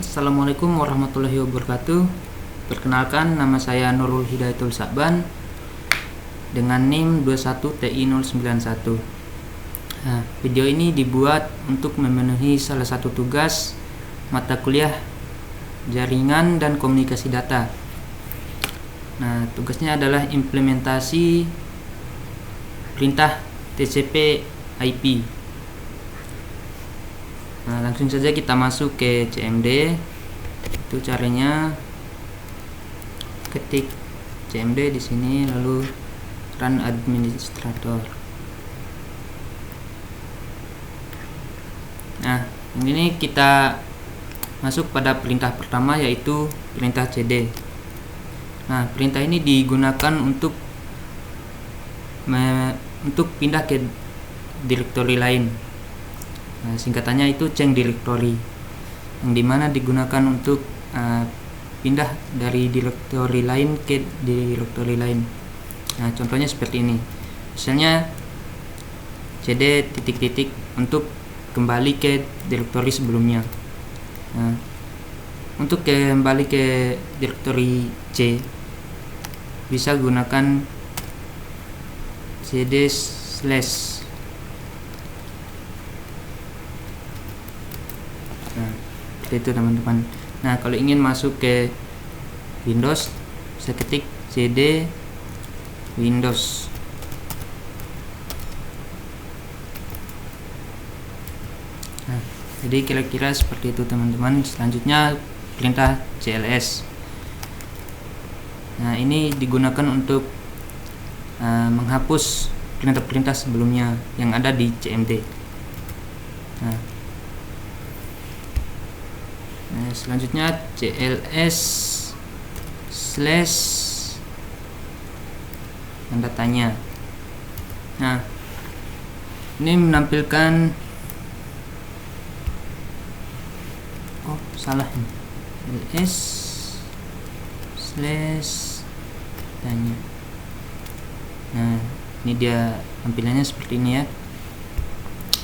Assalamualaikum warahmatullahi wabarakatuh. Perkenalkan, nama saya Nurul Hidayatul Sa'ban dengan NIM 21TI091. Video ini dibuat untuk memenuhi salah satu tugas mata kuliah jaringan dan komunikasi data. Nah, tugasnya adalah implementasi perintah TCP/IP. Nah, langsung saja kita masuk ke CMD. Itu caranya, ketik CMD di sini lalu run administrator. Nah, ini kita masuk pada perintah pertama, yaitu perintah cd. Nah, perintah ini digunakan untuk pindah ke direktori lain. Nah, singkatannya itu change directory, yang dimana digunakan untuk pindah dari direktori lain ke direktori lain. Nah, contohnya seperti ini. Misalnya cd titik-titik untuk kembali ke direktori sebelumnya. Nah, untuk kembali ke direktori C bisa gunakan cd slash. Nah, seperti itu teman-teman. Nah, kalau ingin masuk ke Windows, bisa ketik cd Windows. Nah, jadi kira-kira seperti itu teman-teman. Selanjutnya perintah cls. Nah, ini digunakan untuk menghapus perintah-perintah sebelumnya yang ada di CMD. Nah, selanjutnya cls slash tanda tanya. Nah, ini menampilkan salah cls slash tanya. Nah, ini dia tampilannya seperti ini ya.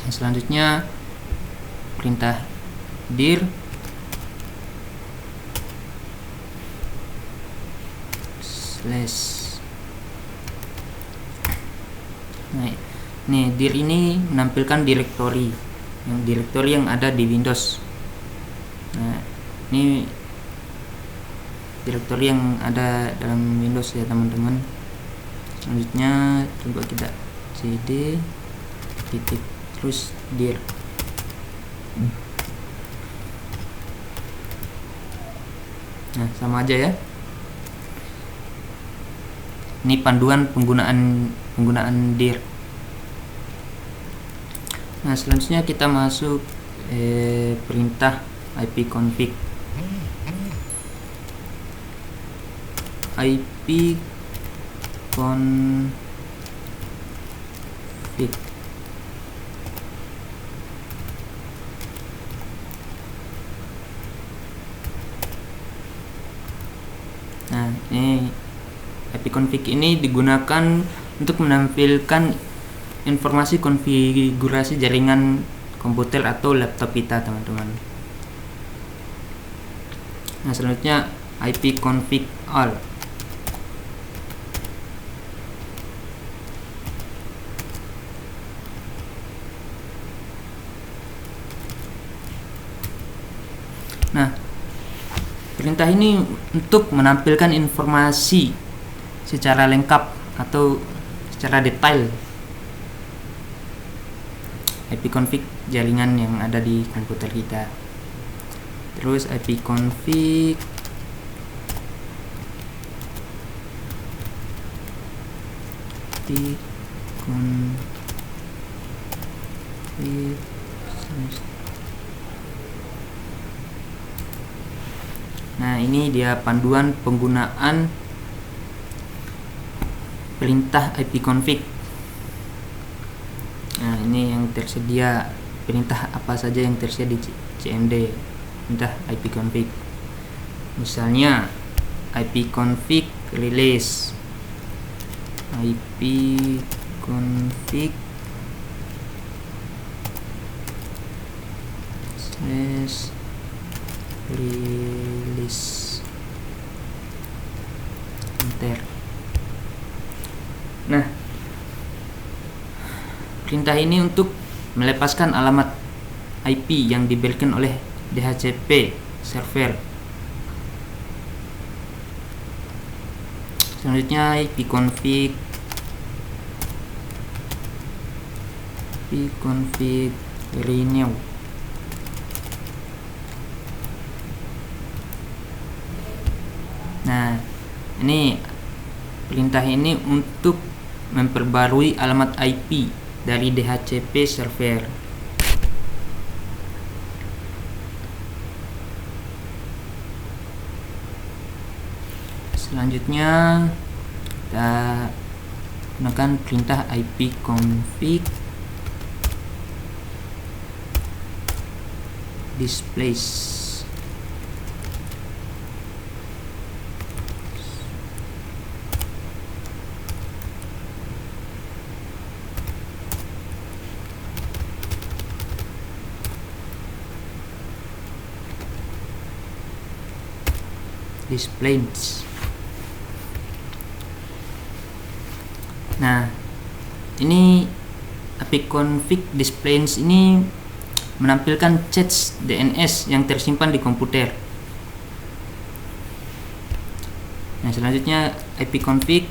Nah, selanjutnya perintah dir slash. Nah, nih dir ini menampilkan direktori yang ada di Windows. Nah, ini direktori yang ada dalam Windows ya teman-teman. Selanjutnya coba kita cd titik terus dir. Nah, sama aja ya. Ini panduan penggunaan dir. Nah, selanjutnya kita masuk perintah ipconfig. ipconfig. Nah, ini ipconfig ini digunakan untuk menampilkan informasi konfigurasi jaringan komputer atau laptop kita teman-teman. Nah, selanjutnya ipconfig all. Nah, perintah ini untuk menampilkan informasi secara lengkap atau secara detail ipconfig jaringan yang ada di komputer kita. Terus ipconfig Nah, ini dia panduan penggunaan perintah ipconfig. Nah, ini yang tersedia, perintah apa saja yang tersedia di CMD, perintah ipconfig. Misalnya ipconfig release, ipconfig slash release enter. Nah, perintah ini untuk melepaskan alamat IP yang diberikan oleh DHCP server. Selanjutnya ipconfig renew. Nah, ini perintah ini untuk memperbarui alamat IP dari DHCP server. Selanjutnya kita gunakan perintah ipconfig displace. Nah, ini ipconfig displace ini menampilkan cache DNS yang tersimpan di komputer. Nah, selanjutnya ipconfig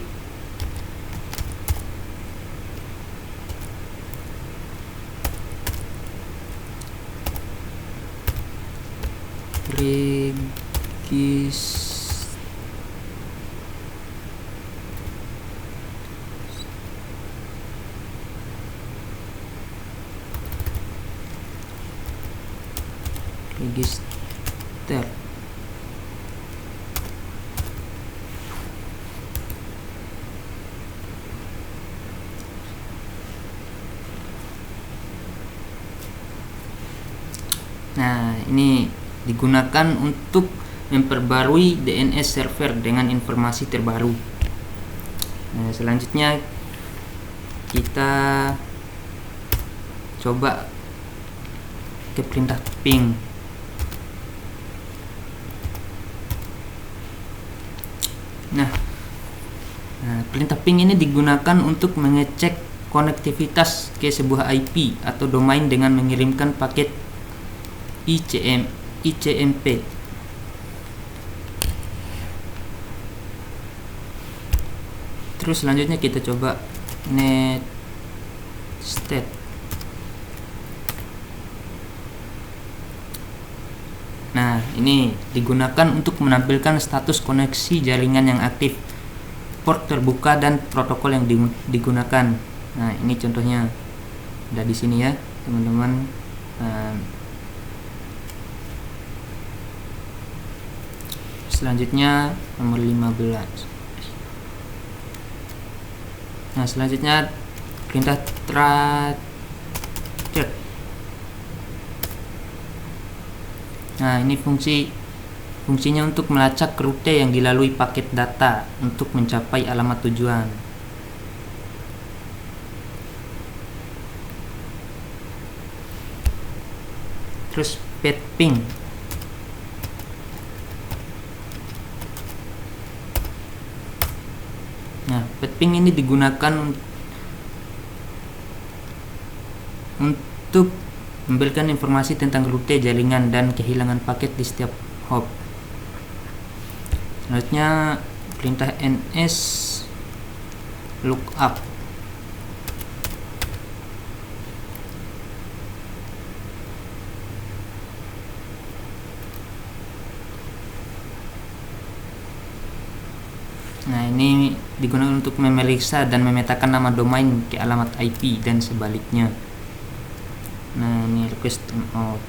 register. Nah, ini digunakan untuk memperbarui DNS server dengan informasi terbaru. Nah, selanjutnya kita coba ke perintah ping. Nah, perintah ping ini digunakan untuk mengecek konektivitas ke sebuah IP atau domain dengan mengirimkan paket ICMP. Terus selanjutnya kita coba netstat. Nah, ini digunakan untuk menampilkan status koneksi jaringan yang aktif, port terbuka, dan protokol yang digunakan. Nah, ini contohnya ada di sini ya, teman-teman. Selanjutnya nomor 15. Nah, selanjutnya perintah tracer. Nah, ini fungsinya untuk melacak rute yang dilalui paket data untuk mencapai alamat tujuan. Terus petping. Nah, petping ini digunakan untuk memberikan informasi tentang rute jaringan dan kehilangan paket di setiap hop. Selanjutnya perintah ns lookup. Nah, ini digunakan untuk memeriksa dan memetakan nama domain ke alamat IP dan sebaliknya. Nah, ini request timeout,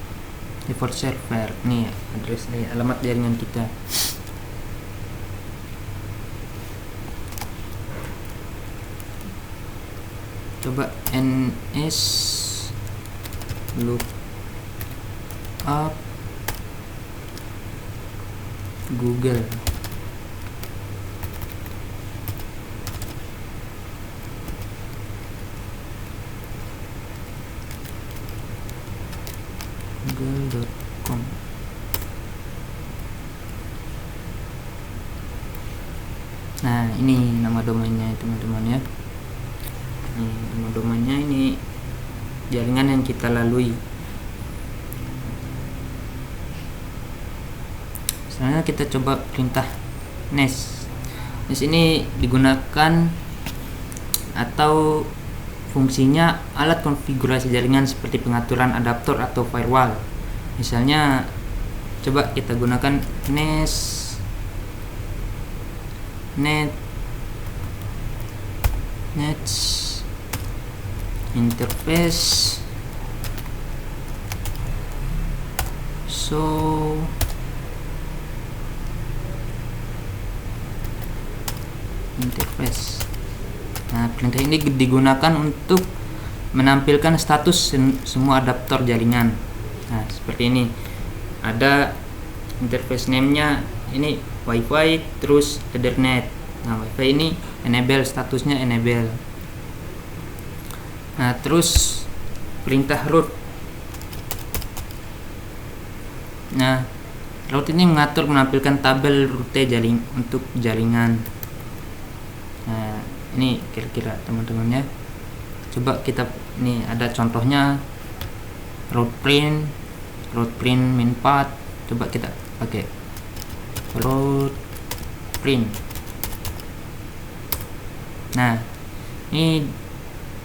default server, nih address dari alamat jaringan kita. Coba ns lookup Google. google.com. ini nama domainnya teman-teman ya. Nama domainnya ini jaringan yang kita lalui. Selanjutnya kita coba perintah NAS. NAS ini digunakan atau fungsinya alat konfigurasi jaringan seperti pengaturan adaptor atau firewall. Misalnya coba kita gunakan NAS interface interface. Nah, perintah ini digunakan untuk menampilkan status semua adaptor jaringan. Nah, seperti ini. Ada interface name-nya ini WiFi, terus Ethernet. Nah, WiFi ini enable, statusnya enable. Nah, terus perintah root. Nah, root ini mengatur menampilkan tabel rute untuk jaringan. Nah, ini kira-kira teman-temannya. Coba kita ini ada contohnya root print min path. Coba kita pakai root print. Nah, ini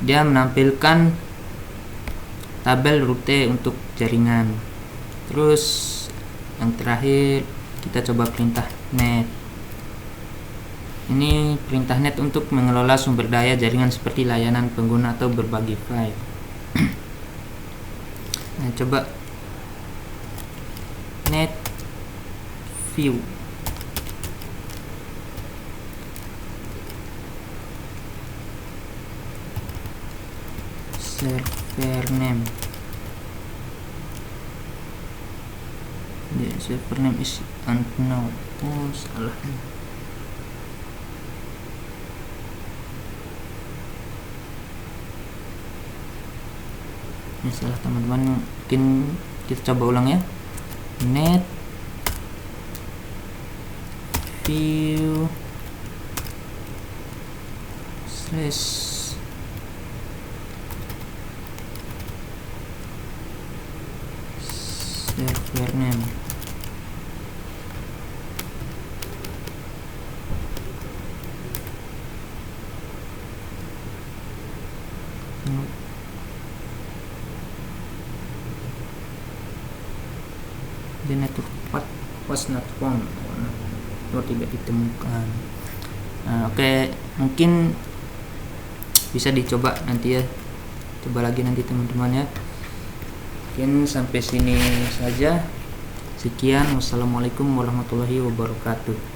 dia menampilkan tabel rute untuk jaringan. Terus yang terakhir kita coba perintah net. Ini perintah net untuk mengelola sumber daya jaringan seperti layanan pengguna atau berbagi file. Nah, coba net view. Server name. The server name is unknown. Oh, salah. Ini salah teman-teman. Mungkin kita coba ulang ya. Net view slash server name. The network path was not found, tidak ditemukan. Nah, oke, mungkin bisa dicoba nanti ya, coba lagi nanti teman-teman ya. Mungkin sampai sini saja. Sekian, wassalamualaikum warahmatullahi wabarakatuh.